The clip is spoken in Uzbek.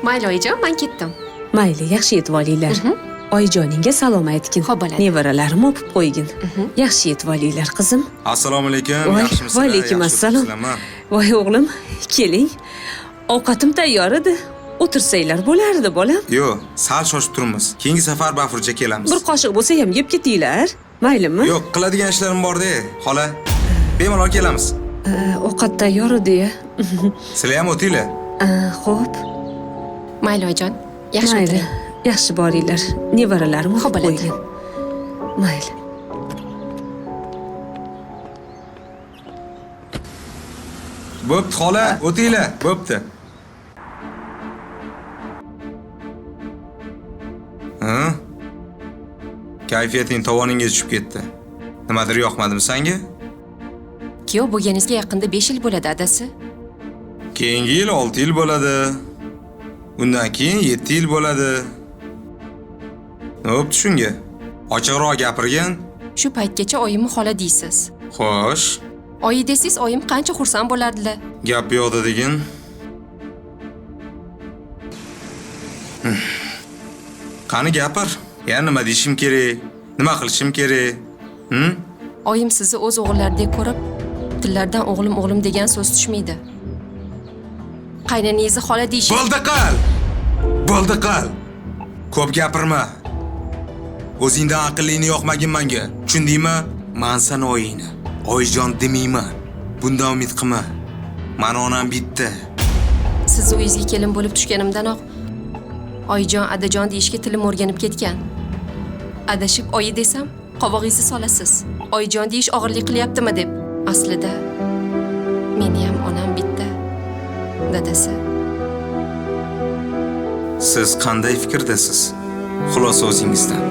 Mayli oyijon, men ketdim. Mayli, yaxshi yetib olinglar. Oyijoningga salom aytgin. Xo'p, bo'ladi. Nevaralarim o'pib qo'ygin. Yaxshi yetib olinglar, qizim. Assalomu alaykum. Voy, Yaxshimisizlar? va alaykum assalom. Voy o'g'lim, keling. Ovqatim tayyor edi. O'tirsanglar bo'lardi, bolam. Yo'q, sal shoshib turibmiz. Keyingi safar bafurja kelamiz. Bir qoshiq bo'lsa ham yeb ketinglar. Maylimi? Yo'q, qiladigan ishlarim bor-da, xola. Bemalol kelamiz. Ovqat tayyor edi-ya. Sizlar ham o'tinglar. Xo'p. Mayli oyijon, yaxshi Mayli. o'tiring. Yaxshi boringlar. Nevaralarim Xo'p, o'qib bo'ladi. qo'ygin. Mayli. Bo'pti, xola, o'tinglar. Bo'pti. Ha? Kayfiyating tovoningga tushib ketdi. Nimadir yoqmadimi senga? Kuyov bo'lganingizga yaqinda 5 yil bo'ladi, adasi. Keyingi yil 6 yil bo'ladi. Undan keyin 7 yil bo'ladi. Bo'pti shunga. Ochiqroq gapirgin. Shu paytgacha oyimni xola deysiz. Xo'sh, Oyi desangiz, oyim qancha xursand bo'lardilar. gap yo'qda degin. Qani gapir. Ya nima deyishim kerak? Nima qilishim kerak? Oyim sizni o'z o'g'illaridek ko'rib, tillardan o'g'lim degan so'z tushmaydi. Qaynoningizni xola deyish. Bo'ldi qil. Bo'ldi qil. Ko'p gapirma. O'zingdan aqllini yoqmagin menga. Tushundingmi? Men sana oyingni. Oyijon demayman. Bundan umid qilma. Meni onam bitta. Sizni uyingizga kelin bo'lib tushganimdanoq oyijon, adajon deyishga tilim o'rganib ketgan. Adashib oyi desam, qovog'ingizni solasiz. Oyijon deyish og'irlik qilyaptimi deb. Aslida meni ham onam bitta. Dadasi. Siz qanday fikrdasiz? Xulosa o'zingizdan.